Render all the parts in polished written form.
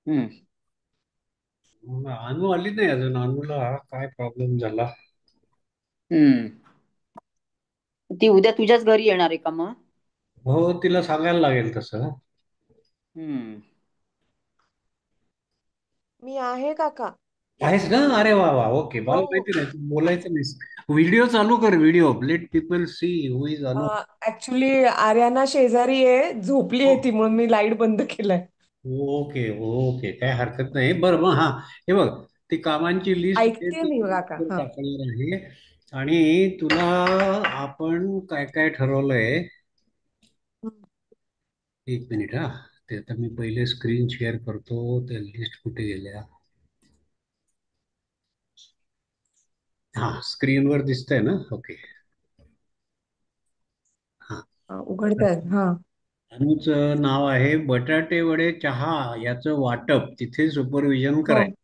हम्म. अनु आली नाही अजून. अनुला काय प्रॉब्लेम झाला? हम्म. ती उद्या तुझ्याच घरी येणार आहे का मग? हो, तिला सांगायला लागेल तसं. हम्म. मी आहे काका. आहेस ना? अरे वा वा, ओके. हो मला हो. माहिती नाही, तू बोलायचं नाहीस. व्हिडिओ चालू कर, video. Let people see who is अनु. ऍक्च्युली आर्याना शेजारी आहे, झोपली आहे ती, म्हणून मी लाईट बंद केलाय. ओके ओके, काय हरकत नाही. बरं, मग हा, हे बघ, ती कामांची लिस्ट ऐकते मी काका. हा. टाकणार आहे. आणि तुला आपण काय काय ठरवलंय? एक मिनिट हा. ते आता मी पहिले स्क्रीन शेअर करतो. त्या लिस्ट कुठे गेल्या? हा, स्क्रीनवर दिसतंय ना? ओके. हा. उघडतायत. हा. अनुचं नाव आहे बटाटे वडे चहा याचं वाटप तिथे सुपरविजन हो करायचं.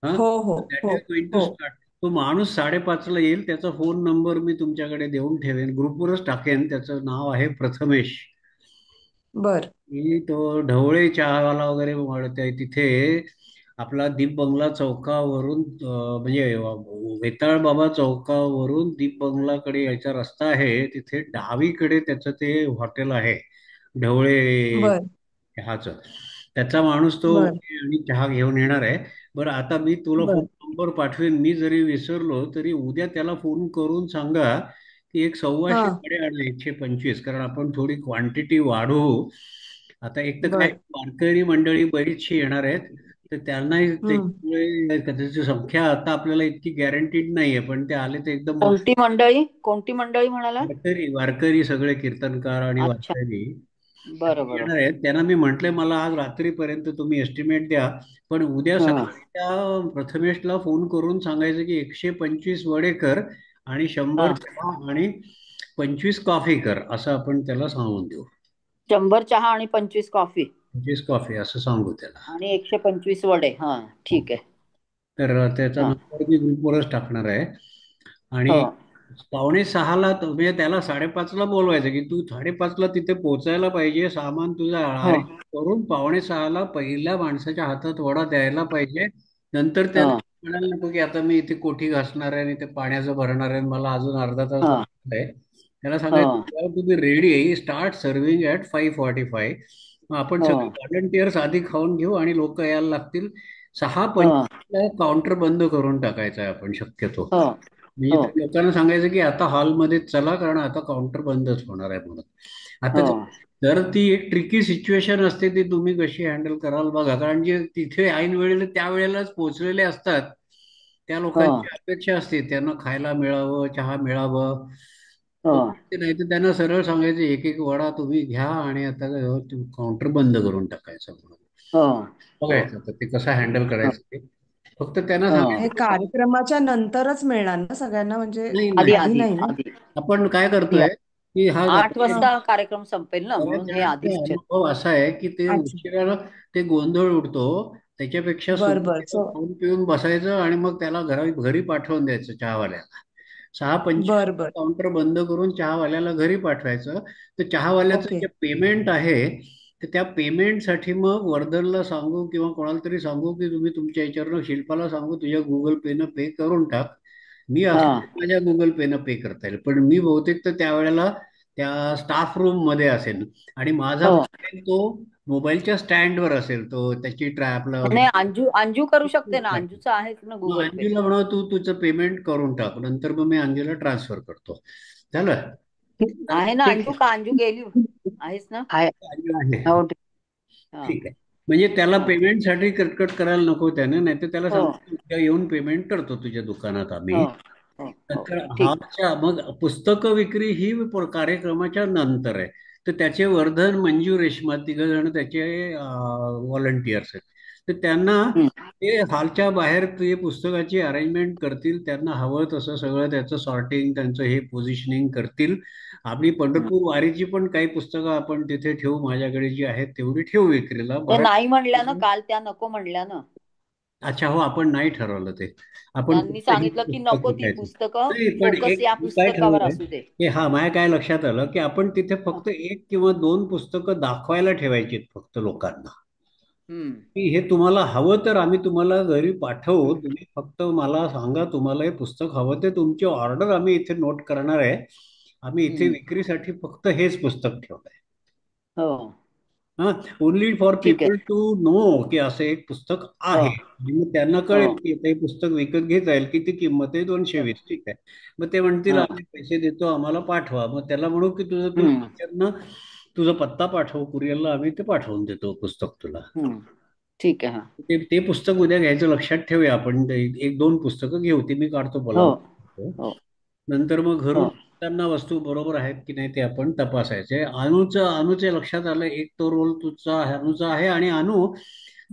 हा, हो हो दॅट हो इज गोइंग टू हो. स्टार्ट. तो माणूस 5:30ला येईल. त्याचा फोन नंबर मी तुमच्याकडे देऊन ठेवेन, ग्रुपवरच टाकेन. त्याचं नाव आहे प्रथमेश. बर मी तो ढवळे चहावाला वगैरे म्हणतोय तिथे. आपला दीप बंगला चौकावरून म्हणजे वेताळ बाबा चौकावरून दीप बंगलाकडे यायचा रस्ता आहे, तिथे डावीकडे त्याचं ते हॉटेल आहे, ढवळे बर चहाचं. त्याचा माणूस तो बर आणि चहा घेऊन येणार आहे. बरं, आता मी तुला फोन बर. नंबर पाठवेन. मी जरी विसरलो तरी उद्या त्याला फोन करून सांगा की एक हा. 125 वडे आणा, 125, कारण आपण थोडी क्वांटिटी वाढवू. आता एक तर काय, बर. वारकरी मंडळी बरीचशी येणार आहेत, तर त्यांनाही हम्म. त्याच्यामुळे त्याची संख्या आता आपल्याला इतकी गॅरंटीड नाहीये, पण ते आले तर एकदम मस्त. कोणती मंडळी? कोणती मंडळी म्हणाला? वारकरी वारकरी सगळे कीर्तनकार आणि अच्छा. वारकरी बरं बरं. येणार आहेत. त्यांना मी म्हटलंय मला आज रात्रीपर्यंत तुम्ही एस्टिमेट द्या, पण उद्या हं. सकाळी त्या प्रथमेशला फोन करून सांगायचं की 125 वडे कर आणि 100 हा. चहा आणि 25 कॉफी कर, असं आपण त्याला सांगून देऊ. 100 चहा आणि 25 कॉफी 25 कॉफी असं सांगू त्याला. आणि 125 वडे. हा, ठीक आहे. तर त्याचा हा. नंबर मी ग्रुपवरच टाकणार आहे. हो. आणि 5:45ला म्हणजे त्याला 5:30ला बोलवायचं की तू 5:30ला तिथे पोहोचायला पाहिजे, सामान तुझं हो. अरेंज करून 5:45ला पहिल्या माणसाच्या हातात वडा द्यायला पाहिजे. नंतर हो. त्याला म्हणायला नको की आता मी इथे कोठी घासणार आहे आणि ते पाण्याचं भरणार आहे आणि मला अजून अर्धा तास हो. लागणार आहे. त्याला हो. सांगायचं तुम्ही रेडी स्टार्ट सर्विंग ॲट 5:45. मग आपण हो. सगळे व्हॉलंटियर्स आधी खाऊन घेऊ आणि लोक यायला लागतील. सहा हो. पंचवीसला काउंटर बंद करून टाकायचा आहे आपण शक्यतो. हो. म्हणजे हो. त्या लोकांना सांगायचं की आता हॉलमध्ये चला, कारण आता काउंटर बंदच होणार आहे म्हणून. आता हो. जर ती एक ट्रिकी सिच्युएशन असते, ती तुम्ही कशी हँडल कराल बघा, कारण जे तिथे ऐन वेळेला त्या वेळेलाच पोहोचलेले असतात, त्या हो. लोकांची अपेक्षा असते त्यांना खायला मिळावं, चहा मिळावं. हो. ते नाही तर त्यांना सरळ सांगायचं एक एक वडा तुम्ही घ्या आणि आता काउंटर बंद करून टाकायचं म्हणून. हो. हो. बघायचं आता ते कसं हँडल हो. करायचं ते. फक्त त्यांना हो. हे सांगायचं की कार्यक्रमाच्या नंतरच मिळणार ना सगळ्यांना, म्हणजे नाही आधी नाही, आधी आधी नाही ना? आधी आपण काय आधी करतोय की हा 8 आपल्या हा. वाजता कार्यक्रम संपेल ना, बऱ्याच म्हणून हे जणांचा आधीच अनुभव असा आहे की ते अच्छा. उशिराला ते गोंधळ उडतो. त्याच्यापेक्षा बर बर. सुरुवातीला खाऊन पिऊन बसायचं आणि मग त्याला घरी घरी पाठवून द्यायचं चहावाल्याला. 6:25 बर बर. काउंटर बंद करून चहावाल्याला घरी पाठवायचं. तर चहावाल्याचं ओके. जे पेमेंट आहे, तर त्या पेमेंटसाठी मग वर्धनला सांगू किंवा कोणाला तरी सांगू की तुम्ही तुमच्या याच्यावरनं शिल्पाला सांगू तुझ्या गुगल पेनं पे करून टाक. मी हा. असलो तर माझ्या गुगल पेनं पे करता येईल, पण मी बहुतेक तर त्यावेळेला त्या स्टाफ रूम मध्ये असेल आणि माझा हो. मोबाईल तो मोबाईलच्या स्टँडवर असेल, तो त्याची ट्रॅपला. नाही, अंजू अंजू करू शकते ना, अंजूचं आहेच ना मग गुगल पे. अंजूला म्हणा तू तुझं पेमेंट करून टाक, नंतर मग मी अंजूला ट्रान्सफर करतो. झालं. तर आहे ना ठीक अंजू? का अंजू गेली? आहेच ना? आहे. अंजू आहे. हो, ठीक. हा. ठीक आहे. म्हणजे त्याला हा. पेमेंटसाठी कटकट करायला नको त्याने, नाही तर त्याला हो. सांगतो उद्या येऊन पेमेंट करतो तुझ्या दुकानात हो. आम्ही. हो. हो, तर ठीक. मग पुस्तकं विक्री ही कार्यक्रमाच्या नंतर आहे. तर त्याचे वर्धन, मंजू, रेश्मा तिघ जण त्याचे व्हॉलंटियर्स आहेत. तर त्यांना हम्म. ते हॉलच्या बाहेर ते पुस्तकाची अरेंजमेंट करतील. त्यांना हवं तसं सगळं त्याचं सॉर्टिंग, त्यांचं हे पोझिशनिंग करतील. आपली हम्म. पंढरपूर वारीची पण काही पुस्तकं आपण तिथे ठेवू, माझ्याकडे जी आहेत तेवढी ठेवू विक्रीला ते बरं. नाही म्हणल्या ना काल, त्या नको म्हणल्या ना. अच्छा, हो, आपण नाही ठरवलं ते. आपण त्यांनी फक्त ही सांगितलं की पुस्तक नको ती विकायची. पुस्तकं, नाही, पण फोकस एक या मी काय पुस्तकावर ठरवलंय असू दे. की हा, माझ्या काय लक्षात आलं की आपण तिथे हा. फक्त एक किंवा दोन पुस्तकं दाखवायला ठेवायची फक्त लोकांना. हम्म. की हे तुम्हाला हवं तर आम्ही तुम्हाला घरी पाठवू, तुम्ही फक्त मला सांगा तुम्हाला हे पुस्तक हवं, ते तुमची ऑर्डर आम्ही इथे नोट करणार आहे. आम्ही इथे हम्म. विक्रीसाठी फक्त हेच पुस्तक ठेवलंय. हो. हा, ओनली फॉर ठीक पीपल आहे. टू नो की असं एक पुस्तक हो. आहे. आणि मग त्यांना हो. कळेल की आता हे पुस्तक विकत घेता येईल. किती किंमत आहे? 220. ठीक आहे. मग ते म्हणतील हो. आम्ही पैसे देतो, आम्हाला पाठवा. मग त्याला म्हणू की तुझं तू हम्म. टीचरना तुझा पत्ता पाठव, कुरिअरला आम्ही ते पाठवून देतो पुस्तक तुला. हम्म. ठीक आहे. हा. ते पुस्तक उद्या घ्यायचं लक्षात ठेवूया आपण. एक दोन पुस्तकं घेऊ, ती मी काढतो हो. बोलावून. हो. नंतर मग हो. घरून त्यांना वस्तू बरोबर आहेत की नाही ते आपण तपासायचे. अनुच्या लक्षात आलं एक तो रोल तुझा अनुचा आहे. आणि अनु, हो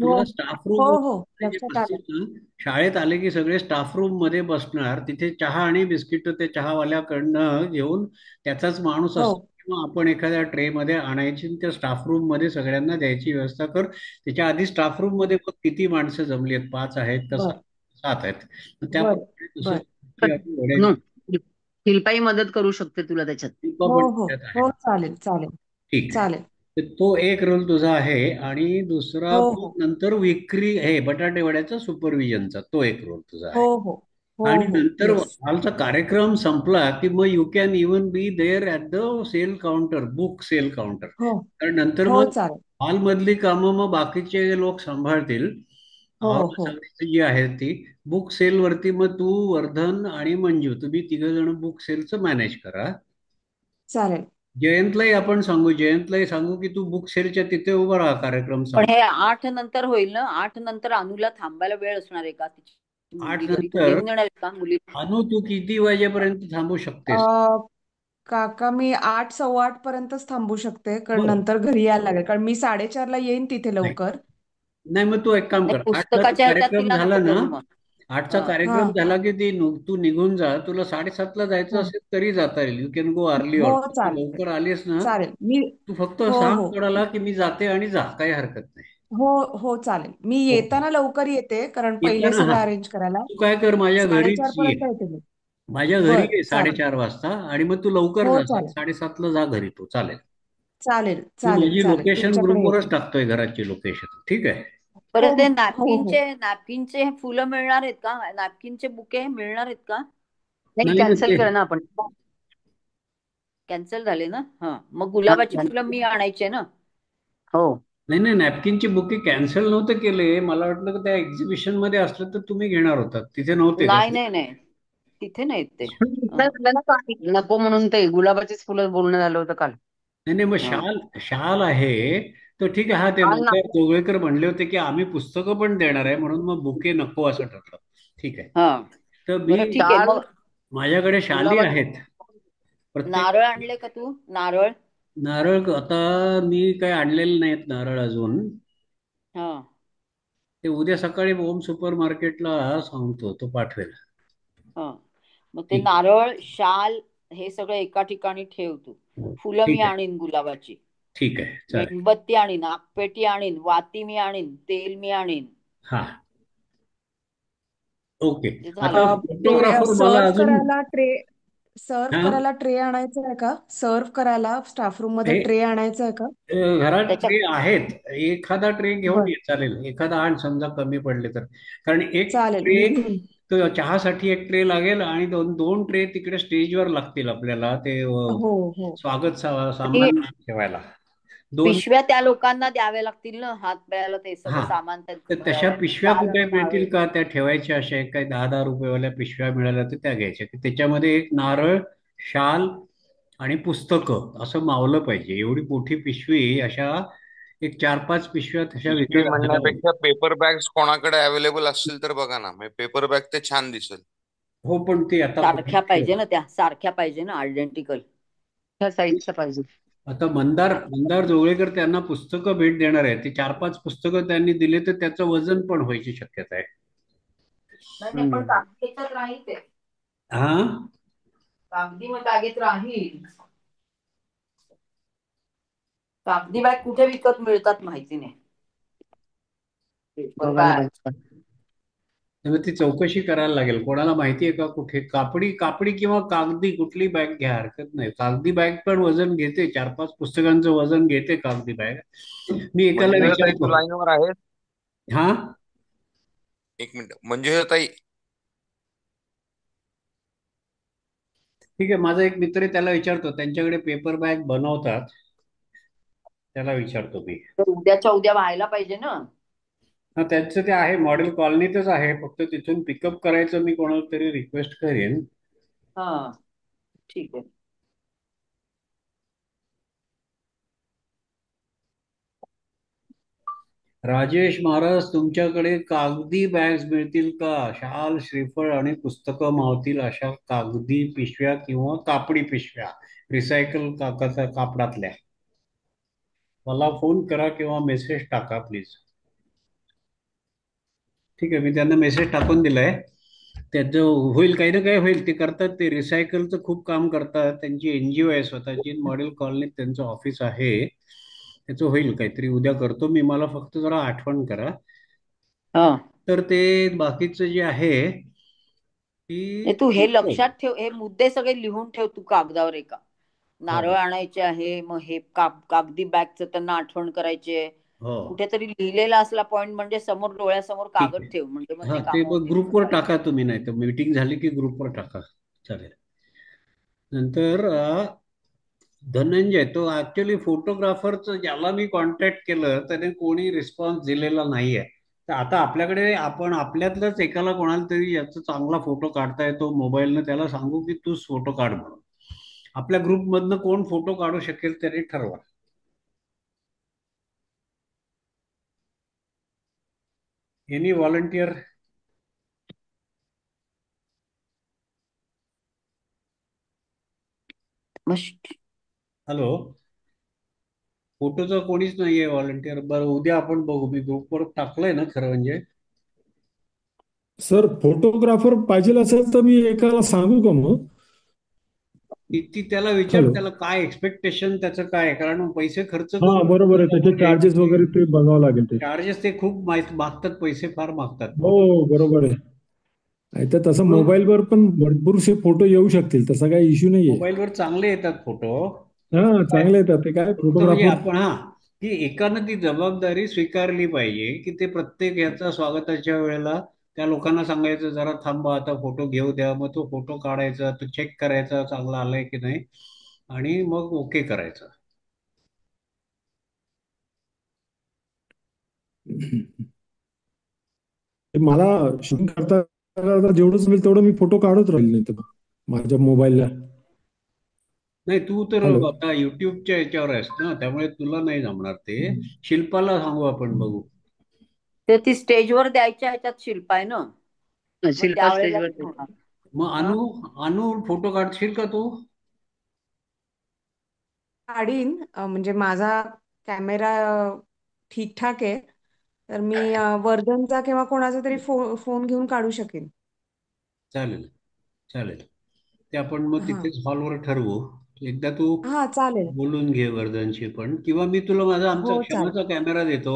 तुला स्टाफ हो रूम हो जे लक्षात आलं. बसतील ना, शाळेत आले की सगळे स्टाफ रूम मध्ये बसणार. तिथे चहा आणि बिस्किट ते चहावाल्याकडनं घेऊन त्याचाच माणूस हो असतो किंवा आपण एखाद्या ट्रे मध्ये आणायची आणि त्या स्टाफ रूम मध्ये सगळ्यांना द्यायची व्यवस्था कर. त्याच्या आधी स्टाफ रूम मध्ये बघ किती माणसं जमली आहेत, 5 आहेत का बर 7 आहेत. मग बर त्याप्रमाणे बर. दुसरी नो, घड्याची शिल्पाई मदत करू शकते तुला त्याच्यात. शिल्पा हो पण हो त्याच्यात आहे. हो चालेल चालेल ठीक आहे. चालेल. तर तो एक रोल तुझा आहे. आणि दुसरा हो मग हो नंतर विक्री हे बटाटे वड्याचा सुपरविजनचा तो एक रोल तुझा हो आहे. हो हो आणि हो नंतर येस. हॉलचा कार्यक्रम संपला की मग you can even be there at the sale counter, book sale counter. हो कारण नंतर हो मग चालेल. हॉलमधली कामं मग बाकीचे लोक सांभाळतील. हो हॉल हो सगळी जी आहे ती बुक सेल वरती मग तू, वर्धन आणि मंजू तुम्ही तिघ जण बुक सेलचं मॅनेज करा. चालेल. जयंतलाही आपण सांगू, जयंतलाही सांगू की तू बुक सेलच्या तिथे उभा राहा कार्यक्रम पण संप हे 8 नंतर होईल ना? 8 नंतर अनुला थांबायला वेळ असणार आहे का? तिची मुलगी 8 घरी तू नंतर. घेऊन येणार आहे का मुली? अनु, तू किती वाजेपर्यंत थांबू शकतेस? अ, काका मी 8 सव्वा 8 पर्यंतच थांबू शकते कारण बर. नंतर घरी यायला लागेल कारण मी 4:30ला येईन तिथे नाही, लवकर. नाही, मग तू एक काम नाही, कर. 8ला पुस्तकाच्या ह्याच्यात कार्यक्रम तिला झाला नको ना, करू मग. 8चा हा. हा कार्यक्रम झाला की तू निघून जा. तुला 7:30ला जायचं हा असेल तरी जाता येईल. यू कॅन गो अर्ली हो ऑल्सो. तू चालते. लवकर आलीस ना, चालेल मी. तू फक्त हो सांग हो कोणाला की मी जाते आणि जा, काही हरकत नाही. हो हो चालेल मी ओके. येताना लवकर येते कारण पहिले येताना सगळं हा, अरेंज करायला. तू काय कर, माझ्या घरीच 4:30 ये. पर्यंत येते मी. माझ्या घरी बर ये चालेल. 4:30 वाजता. आणि मग तू लवकर हो जा, चालेल 7:30ला जा घरी तू. चालेल. चालेल मी चालेल माझी चालेल लोकेशन तुमच्याकडे येते. ग्रुपवरच टाकतोय, घराची लोकेशन. ठीक आहे. परत हो ते हो हो. नॅपकिनचे फुलं मिळणार आहेत का? नॅपकिनचे बुके मिळणार आहेत का? नाही, नाही ना कॅन्सल ते. केलं ना आपण. कॅन्सल झाले ना? हा, मग हा, गुलाबाची फुलं मी आणायचे ना? हो. नाही नाही, नॅपकिनची बुके कॅन्सल नव्हते केले. मला वाटलं की त्या एक्झिबिशन मध्ये असलं तर तुम्ही घेणार होतात, तिथे नव्हते का नाही ते? नाही नाही, तिथे नाहीत ते. नाही म्हटलं ना काल. नको म्हणून ते गुलाबाचीच फुलं बोलणं झालं होतं काल. नाही नाही, मग हा. शाल शाल आहे. तर ठीक आहे. हा, ते काल ना. मंदार जोगळेकर म्हणले होते की आम्ही पुस्तकं पण देणार आहे, म्हणून मग बुके नको असं ठरलं. ठीक आहे. हा. तर बरं, मी, ठीक आहे काल मग. माझ्याकडे शाली गुलाबाची. आहेत प्रत्येक. नारळ आणले का तू? नारळ. नारळ आता मी काही आणलेले नाहीत नारळ अजून. हा. ते उद्या सकाळी ओम सुपर मार्केटला सांगतो, तो पाठवेल. हा. मग ते ठीक. नारळ, शाल हे सगळं एका ठिकाणी ठेव तू. फुलं मी ठीक आहे. आणीन गुलाबाची. ठीक आहे, चालेल. मेणबत्ती आणीन, आपपेटी आणीन, वाती मी आणीन, तेल मी आणीन. हा. ओके. ते आता झालं. ते फोटोग्राफर मला सर्व अजून. करायला ट्रे सर्व हा, करायला ट्रे आणायचा आहे का? सर्व करायला स्टाफ रूम मध्ये हे ट्रे आणायचा आहे का? घरात त्याच्या ट्रे आहेत. एखादा ट्रे घेऊन बर ये चालेल. एखादा आण समजा कमी पडले तर. कारण एक चालेल ट्रे, मी घेऊन. तो चहासाठी एक ट्रे लागेल आणि दोन दोन ट्रे तिकडे स्टेजवर लागतील आपल्याला ते हो हो स्वागत ती सामान ठेवायला. दोन. पिशव्या त्या लोकांना द्याव्या लागतील ना, हात प्यायला ते सगळं हा, सामान तर त्यांचं तशा भरावं. पिशव्या शाल कुठे आणि नारळ. मिळतील का त्या ठेवायच्या? अशा एक काही 10-10 रुपयेवाल्या पिशव्या मिळाल्या तर त्या घ्यायच्या, की त्याच्यामध्ये एक नारळ, शाल आणि पुस्तकं असं मावलं पाहिजे. एवढी मोठी पिशवी अशा एक 4-5 पिशव्या तशा पिशवी विकत घालायला पाहिजे. म्हणण्यापेक्षा पेपर बॅग्स कोणाकडे अवेलेबल असतील तर बघा ना, म्हणजे पेपर बॅग ते छान दिसेल. हो, पण ते आता कुठे सारख्या ठेव. पाहिजे ना, त्या सारख्या पाहिजे ना, आयडेंटिकल. त्या साईजचं पाहिजे. आता मंदार मंदार जोगळेकर त्यांना पुस्तकं भेट देणार आहे. ती 4-5 पुस्तकं त्यांनी दिले तर त्याचं वजन पण व्हायची शक्यता आहे. नाही नाही, पण हम्म. कागदी ह्याच्यात राहील ते. हा. कागदी मग बागेत राहील. कागदी बॅग कुठे विकत मिळतात माहिती नाही. पेपर बघायला बॅग. पाहिजे. त्यामुळे ती चौकशी करायला लागेल. कोणाला माहिती आहे का कुठे कापडी कापडी किंवा कागदी कुठली बॅग घ्या, हरकत नाही. कागदी बॅग पण वजन घेते, 4-5 पुस्तकांचं वजन घेते कागदी बॅग. मी एकाला मंजुळा ताई, तू विचारतो. लाईनवर आहेस? हा, एक मिनिट, म्हणजे ताई. ठीक आहे. माझा एक मित्र आहे, त्याला विचारतो, त्यांच्याकडे पेपर बॅग बनवतात, त्याला विचारतो मी. तर उद्याच्या उद्या व्हायला पाहिजे ना. हा, त्यांचं ते आहे, मॉडेल कॉलनीतच आहे, फक्त तिथून पिकअप करायचं मी कोणाला तरी रिक्वेस्ट करेन. हा, ठीक आहे. राजेश महाराज, तुमच्याकडे कागदी बॅग्स मिळतील का? शाल, श्रीफळ आणि पुस्तकं मावतील अशा कागदी पिशव्या किंवा कापडी पिशव्या, रिसायकल कापडातल्या. मला फोन करा किंवा मेसेज टाका प्लीज. ठीक आहे, मी त्यांना मेसेज टाकून दिलाय. त्याचं होईल, काही ना काही होईल. ते करतात, ते रिसायकलचं खूप काम करतात. त्यांची एनजीओ आहे स्वतःची, मॉडेल कॉलनीत त्यांचं ऑफिस आहे. त्याचं होईल काहीतरी. उद्या करतो मी, मला फक्त जरा आठवण करा. हा, तर ते बाकीचं जे आहे हे ती. तू हे लक्षात ठेव, हे मुद्दे सगळे लिहून ठेव तू कागदावर एका. नारळ हो, आणायचे आहे, मग हे कागदी बॅगचं त्यांना आठवण करायचे. हो, कुठेतरी लिहिलेला असला पॉइंट म्हणजे समोर डोळ्यासमोर ठीक कागद आहे. ठेव, म्हणजे मग हा, ते ते काम मग होतील ग्रुपवर सकाळी. टाका तुम्ही, नाही तर मीटिंग झाली की ग्रुपवर टाका. चालेल. नंतर धनंजय, तो ऍक्च्युली फोटोग्राफरचं ज्याला मी कॉन्टॅक्ट केलं त्याने कोणी रिस्पॉन्स दिलेला नाहीये. तर आता आपल्याकडे आपण आपल्यातलंच एकाला कोणाला तरी याचा चांगला फोटो काढता येतो मोबाईलनं, त्याला सांगू की तूच फोटो काढ म्हणून. आपल्या ग्रुपमधनं कोण फोटो काढू शकेल त्याने ठरवा. Any volunteer? मग हॅलो, फोटोचं कोणीच नाहीये व्हॉलंटियर. बरं, उद्या आपण बघू. मी ग्रुपवर टाकलंय ना खरं म्हणजे. सर फोटोग्राफर पाहिजे असेल तर मी एकाला सांगू का मग? ती ती त्याला विचार, हॅलो. त्याला काय एक्सपेक्टेशन त्याचं काय आहे. कारण पैसे खर्च हा करून बरोबर आहे, त्याचे म्हणजे चार्जेस वगैरे ते बघावं लागेल ते. चार्जेस ते खूप मागतात, पैसे फार मागतात हो फोटो. बरोबर आहे. नाही तर तसं म्हणून मोबाईलवर पण भरपूरसे फोटो येऊ शकतील, तसा काही इश्यू नाहीये. मोबाईलवर चांगले येतात फोटो. हा काय, चांगले येतात ते, काय फक्त म्हणजे फोटोग्राफर. आपण, हा, की एकानं ती जबाबदारी स्वीकारली पाहिजे की ते प्रत्येक याचा स्वागताच्या वेळेला त्या लोकांना सांगायचं, जरा थांबा, आता फोटो घेऊ द्या. मग तो फोटो काढायचा, तो चेक करायचा चांगला आलाय की नाही, आणि मग ओके करायचं. मला शूटिंग करता करता जेवढं जमेल तेवढं मी फोटो काढत राहील, नाही तर मग माझ्या मोबाईलला. नाही, तू तर हॅलो. आता युट्यूबच्या याच्यावर आहेस ना, त्यामुळे तुला नाही जमणार ते. शिल्पाला सांगू आपण, बघू. ते ती स्टेजवर द्यायच्या ह्याच्यात शिल्प आहे ना, मग शिल्पा त्यावेळेला स्टेजवर नाही होणार. मग हा, अनु फोटो काढशील का तू? काढीन, म्हणजे माझा कॅमेरा ठीकठाक आहे. तर मी वर्धनचा किंवा कोणाचा तरी फोन घेऊन काढू शकेन. चालेल, चालेल. ते आपण मग हा, तिथेच हॉलवर ठरवू. एकदा तू हा चालेल. बोलून घे वर्धनशी पण, किंवा मी तुला माझा आमचा हो चालेल. क्षमाचा कॅमेरा देतो.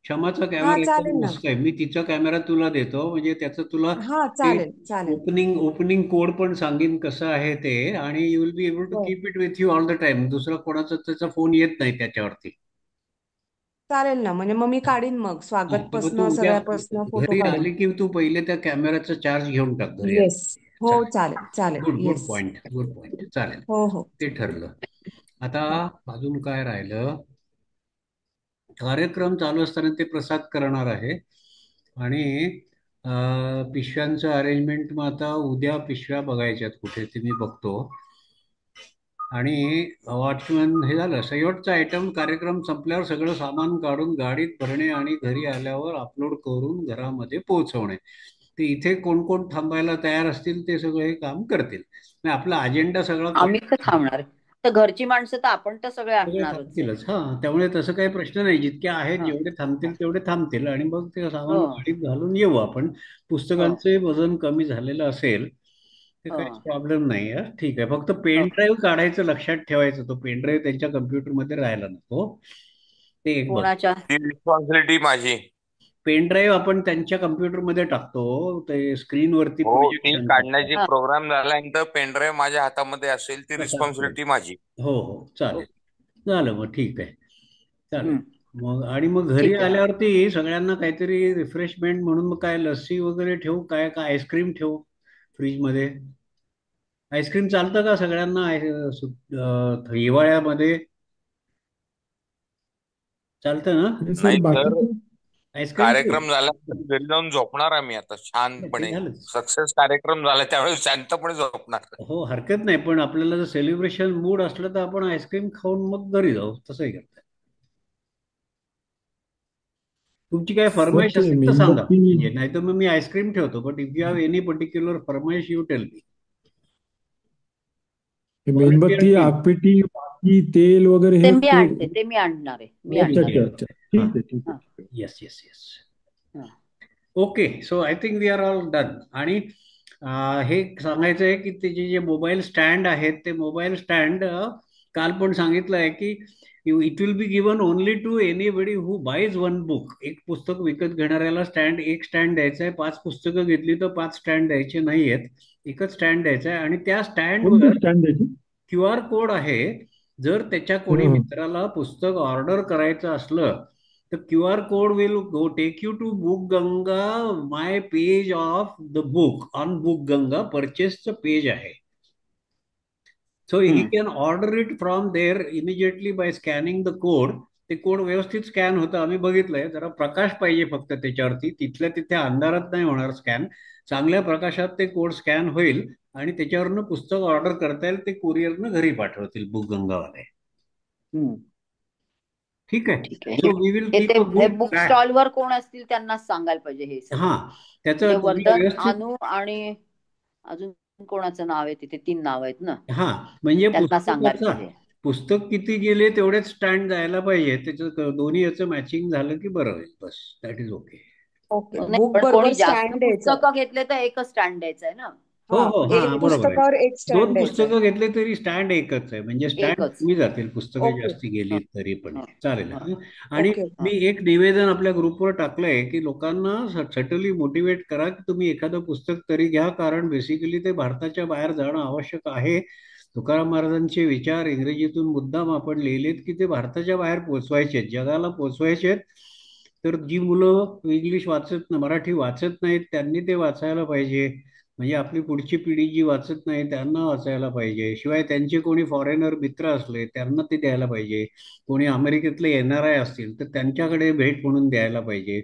क्षमाचा हा कॅमेरा एकदम चालेल ना. मस्त आहे. मी तिचा कॅमेरा तुला देतो, म्हणजे त्याचं तुला हा ते चालेल चालेल. ओपनिंग कोड पण सांगेन कसं आहे ते, आणि you will be able to bar, keep it with you all the time. दुसरा कोणाचा त्याचा फोन येत नाही त्याच्यावरती. चालेल ना. म्हणजे मग मी काढीन, मग हा, तर मग तू स्वागतपासनं उद्या सगळ्यापासनं फोटो घरी काढीन. आली की तू पहिले त्या कॅमेराचा चार्ज घेऊन टाक घरी आली. येस. हो चालेल. चालेल चालेल. Good good yes. Point, good point. चालेल. हो हो. ते ठरलं. आता हो. अजून काय राहिलं? कार्यक्रम चालू असताना ते प्रसाद करणार आहे, आणि पिशव्यांचं अरेंजमेंट मग आता उद्या पिशव्या बघायच्यात कुठे ते मी बघतो. आणि वॉचमन हे झालं, शेवटचा आयटम, कार्यक्रम संपल्यावर सगळं सामान काढून गाडीत भरणे आणि घरी आल्यावर अपलोड करून घरामध्ये पोहोचवणे. ते इथे कोण कोण थांबायला तयार असतील ते सगळं हे काम करतील. मग आपला अजेंडा सगळा आम्ही तर थांबणार. तर घरची माणसं तर आपण तर सगळे सगळे असणारच आहे. थांबतीलच. हा, त्यामुळे तसं काही प्रश्न नाही. जितके आहेत, हा, जेवढे थांबतील तेवढे थांबतील, आणि मग ते हो सामान गाडीत घालून येऊ आपण. हो पुस्तकांचे वजन कमी झालेलं असेल ते हो काहीच प्रॉब्लेम नाही आहे. ठीक आहे, फक्त हो. पेन ड्राईव्ह काढायचं लक्षात ठेवायचं. तो पेन ड्राईव्ह त्यांच्या कम्प्युटरमध्ये राहायला नको. ते एक बघ. कोणाच्या? ती रिस्पॉन्सिबिलिटी माझी. पेन ड्राईव्ह आपण त्यांच्या कम्प्युटरमध्ये टाकतो, ते स्क्रीनवरती हो, ती प्रोजेक्शन करतात. काढण्याची प्रोग्राम झाल्यानंतर पेनड्राईव्ह माझ्या हातामध्ये असेल, ती तसाच ठेव. रिस्पॉन्सिबिलिटी माझी. हो, हो, चालेल. ओके. झालं मग, ठीक आहे. चालेल. हम्म. मग आणि मग घरी ठीक आहे. आल्यावरती सगळ्यांना काहीतरी रिफ्रेशमेंट म्हणून मग काय लस्सी वगैरे ठेवू, काय काय आईस्क्रीम ठेवू फ्रीजमध्ये? आईस्क्रीम चालतं का सगळ्यांना? हिवाळ्यामध्ये चालतं ना आणि सर नाही बाकी तर आईस्क्रीम? कार्यक्रम झाल्यानंतर घरी जाऊन झोपणार आम्ही आता ते शांतपणे. झालंच. सक्सेस कार्यक्रम झाला त्यावेळेस शांतपणे झोपणार. हो, हरकत नाही, पण आपल्याला जर सेलिब्रेशन मूड असलं तर आपण आईस्क्रीम खाऊन मग घरी जाऊ, तसंही करता. तुमची काय सर फरमाईश ते असेल तर सांगा, मेणबत्ती म्हणजे नाही तर मग मी आईस्क्रीम ठेवतो, but if you have any particular फरमाईश यू टेल मी. हे व्हॉलंटियर मेणबत्ती, टीम. आगपेटी, बाकी तेल वगैरे ते हे मी ते. आणते, ते मी आणणार आहे, मी व्हेरी अच्छा आणणार अच्छा आहे. गुड. अच्छा, हां. ठीक आहे ठीक आहे हा, ठीक आहे. Yes yes yes. हा. Okay, so I think we are all done. आणि हे सांगायचं आहे की ते जे मोबाईल स्टँड आहेत, ते मोबाईल स्टँड काल पण सांगितलं आहे की it will be given only to anybody who buys one book. एक पुस्तक विकत घेणाऱ्याला एक स्टँड द्यायचा आहे. 5 पुस्तकं घेतली तर 5 स्टँड द्यायचे नाही आहेत, एकच स्टँड द्यायचा आहे. आणि त्या कोणती स्टँडवर स्टँड द्यायची? QR कोड आहे. जर त्याच्या कोणी हा हा. मित्राला पुस्तक ऑर्डर करायचं असलं तर QR code will go take you to book Ganga, my page of the book on book Ganga, परचेसचं पेज आहे. So he hmm. Can order it from there immediately by scanning the code. ते कोड व्यवस्थित scan होतं, आम्ही बघितलंय. जरा प्रकाश पाहिजे फक्त त्याच्यावरती, तिथल्या तिथे अंधारात नाही होणार स्कॅन. चांगल्या प्रकाशात ते कोड स्कॅन होईल आणि त्याच्यावरनं पुस्तक ऑर्डर करता येईल. ते कुरिअरनं घरी पाठवतील बुक गंगावाले. हम्म. ठीक आहे. ठीक आहे. सो वी विल हे ते कीप अ हे गुड बुक ट्रॅक. स्टॉल वर कोण असतील त्यांनाच सांगायला पाहिजे हे सगळं. हा, त्याचं म्हणजे तुम्ही वर्धन, व्यवस्थित. अनु आणि अजून कोणाचं नाव आहे तिथे? 3 नाव आहेत ना, हा, म्हणजे त्यांना सांगायला पुस्तकाचा पाहिजे. पुस्तक किती गेले तेवढेच स्टँड जायला पाहिजे. त्याचं दोन्ही याचं मॅचिंग झालं की बरं होईल. बस, दॅट इज ओके. ओके, नाही, बुक पण कोणी बरोबर जास्त स्टँड द्यायचा. पुस्तकं घेतले तर एकच स्टँड द्यायचा आहे ना. हो हा, हो, हा एक बरोबर आहे. पुस्तकावर एक स्टँड दोन द्यायचा आहे. पुस्तकं घेतले तरी स्टँड एकच आहे, म्हणजे स्टँड एकच. कमी जातील पुस्तकं ओके. जास्ती हा, गेली तरी पण हा, चालेल. हा. हं? आणि ओके. मी एक निवेदन आपल्या ग्रुपवर टाकलंय की लोकांना सटली मोटिवेट करा की तुम्ही एखादं पुस्तक तरी घ्या, कारण बेसिकली ते भारताच्या बाहेर जाणं आवश्यक आहे. तुकाराम महाराजांचे विचार इंग्रजीतून मुद्दाम आपण लिहिलेत की ते भारताच्या बाहेर पोचवायचे, जगाला पोचवायचे. तर जी मुलं इंग्लिश वाचत मराठी वाचत नाहीत त्यांनी ते वाचायला पाहिजे. म्हणजे आपली पुढची पिढी जी वाचत नाही त्यांना वाचायला पाहिजे. शिवाय त्यांचे कोणी फॉरेनर मित्र असले त्यांना ते द्यायला पाहिजे. कोणी अमेरिकेतले NRI असतील तर त्यांच्याकडे भेट म्हणून द्यायला पाहिजे.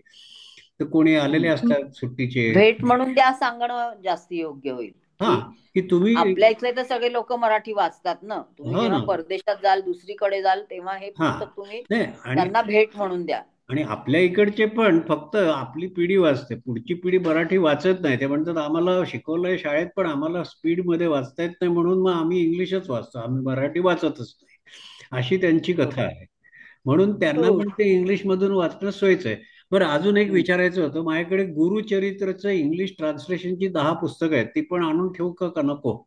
तर कोणी आलेले हम्म. असतात सुट्टीचे. भेट म्हणून द्या सांगणं जास्त योग्य होईल, हा, की की तुम्ही. आपल्या इथले तर सगळे लोक मराठी वाचतात ना. तुम्ही हो जेव्हा ना. परदेशात जाल, दुसरीकडे जाल, तेव्हा हे हा, पुस्तक तुम्ही नाही, आणि त्यांना भेट म्हणून द्या. आणि आपल्या इकडचे पण फक्त आपली पिढी वाचते, पुढची पिढी मराठी वाचत नाही. ते म्हणतात आम्हाला शिकवलंय शाळेत पण आम्हाला स्पीडमध्ये वाचता येत नाही, म्हणून मग आम्ही इंग्लिशच वाचतो, आम्ही मराठी वाचतच नाही, अशी त्यांची कथा आहे. म्हणून त्यांना ट्रू. पण ते इंग्लिश मधून वाचणं सोयीचं आहे. बरं, अजून एक हम्म. विचारायचं होतं. माझ्याकडे गुरुचरित्रचं इंग्लिश ट्रान्सलेशनची 10 पुस्तकं आहेत. ती पण आणून ठेवू का नको?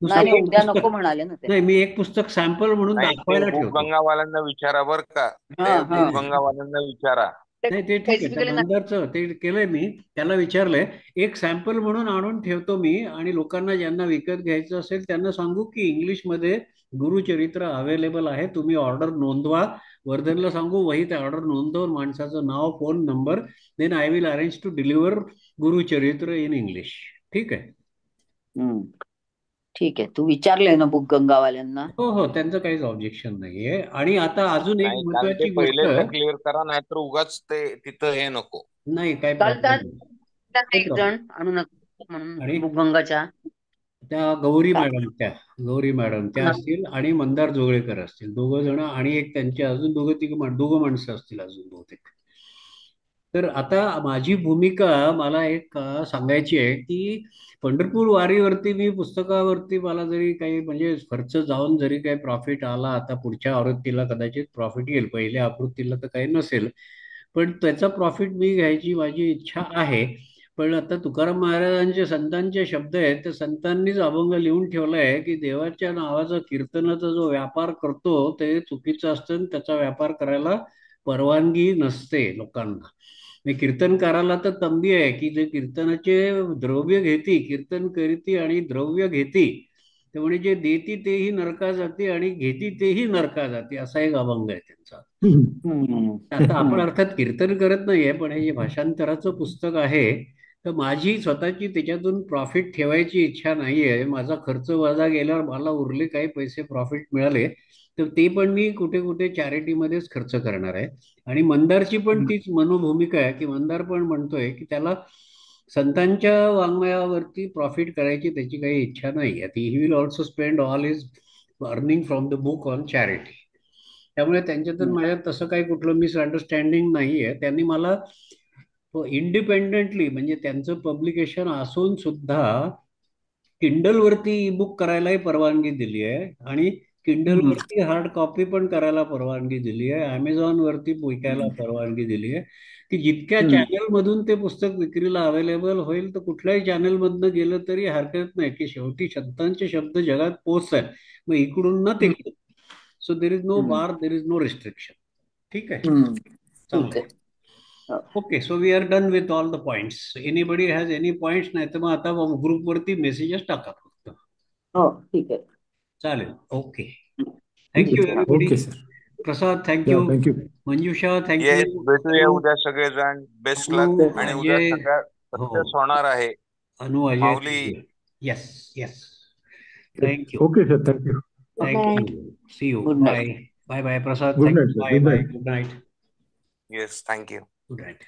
नाही नुसतं नाही, एक उद्या नको पुस्तक. म्हणाले ना ते. नाही, मी एक पुस्तक सॅम्पल म्हणून नाही ते दाखवायला ठेवतो. बुकगंगावाल्यांना विचारा बर का. हा ते हा. नाही बुकगंगावाल्यांना विचारा. नाही, ते ठीक आहे. त्या स्पेसिफिकली नाही. मंदारचं ते केलंय मी. त्याला विचारलंय. एक सॅम्पल म्हणून आणून ठेवतो मी, आणि लोकांना ज्यांना विकत घ्यायचं असेल त्यांना सांगू की इंग्लिशमध्ये गुरुचरित्र अवेलेबल आहे, तुम्ही ऑर्डर नोंदवा. वर्धनला सांगू वहीत ऑर्डर नोंदवून माणसाचं नाव, phone number, then I will arrange to deliver Gurucharitra in English. ठीक आहे. हम्म. ठीक आहे, तू विचारले ना बुक गंगावाल्यांना? हो हो, त्यांचं काहीच ऑब्जेक्शन नाहीये. आणि आता अजून एक नाही कारण ते महत्वाची पहिले गोष्ट. एकदा क्लिअर करा, नाहीतर उगाच ते तिथं हे नको. नाही, काही चालतात. प्रॉब्लेम नाही. त्यात काही एक प्रॉब्लेम. जण आणू नका म्हणून आणि बुक गंगाच्या. त्या गौरी का? मॅडम त्या गौरी मॅडम त्या असतील, आणि मंदार जोगळेकर असतील, 2 जण, आणि एक त्यांचे अजून दोघं माणसं असतील अजून बहुतेक. तर आता माझी भूमिका मला एक सांगायची आहे की पंढरपूर वारीवरती मी पुस्तकावरती मला जरी काही म्हणजे खर्च जाऊन जरी काही प्रॉफिट आला, आता पुढच्या आवृत्तीला कदाचित प्रॉफिट येईल, पहिल्या आवृत्तीला तर काही नसेल, पण त्याचा प्रॉफिट मी घ्यायची माझी इच्छा आहे. पण आता तुकाराम महाराजांचे संतांचे शब्द आहेत, तर संतांनीच अभंग लिहून ठेवला आहे की देवाच्या नावाचा कीर्तनाचा जो व्यापार करतो ते चुकीचं असतं आणि त्याचा व्यापार करायला परवानगी नसते लोकांना. मी कीर्तनकाराला तर तंबी आहे की जे कीर्तनाचे द्रव्य घेती, कीर्तन करीती आणि द्रव्य घेती, ते म्हणे जे देती तेही नरका जाते आणि घेती तेही नरका जाते, असा एक अभंग आहे त्यांचा. आता आपण अर्थात कीर्तन करत नाहीये, पण हे जे भाषांतराचं पुस्तक आहे, तर माझी स्वतःची त्याच्यातून प्रॉफिट ठेवायची इच्छा नाहीये. माझा खर्च वजा गेल्यावर मला उरले काही पैसे प्रॉफिट मिळाले तर ते पण मी कुठे कुठे चॅरिटीमध्येच खर्च करणार आहे. आणि मंदारची पण तीच मनोभूमिका आहे, की मंदार पण म्हणतोय की त्याला संतांच्या वाङ्मयावरती प्रॉफिट करायची त्याची काही इच्छा नाही आहे. He will also spend all his earning from the book on charity. त्यामुळे त्यांच्यातून माझ्यात तसं काही कुठलं मिसअंडरस्टँडिंग नाही आहे. त्यांनी मला इंडिपेंडेंटली, म्हणजे त्यांचं पब्लिकेशन असून सुद्धा किंडल वरती ई बुक करायलाही परवानगी दिली आहे आणि किंडल वरती हार्ड कॉपी पण करायला परवानगी दिली आहे. अमेझॉन वरती विकायला परवानगी दिली आहे, की जितक्या चॅनल मधून ते पुस्तक विक्रीला अवेलेबल होईल, तर कुठल्याही चॅनल मधनं गेलं तरी हरकत नाही, की शेवटी संतांचे शब्द जगात पोहोचतात, मग इकडून ना तिकडून. So there is no bar, there is no restriction. ठीक आहे, ठीक चांगलं. आहे. हो. Okay, so we are done with all the points. Anybody has any points? नाही तर मग आता ग्रुपवरती मेसेजेस टाका फक्त. हो, ठीक आहे. चालेल, ओके. ठीक थँक्यू आहे. एव्हरीबडी. Okay sir. प्रसाद या, thank you. Thank you. Manjusha yes, thank you. भेटूया अनु, उद्या सगळेजण. बेस्ट अनु, लक. आणि उद्या अजय. सगळ्या हो, सक्सेस होणार आहे. Anu, Ajay. Mauli. Yes yes. Thank you. Okay sir, thank you. Thank you. See you. Goodbye. Night. Bye bye Prasad. Good night thank you. Sir, bye goodbye. Night. Good night. Yes, thank you. Good night.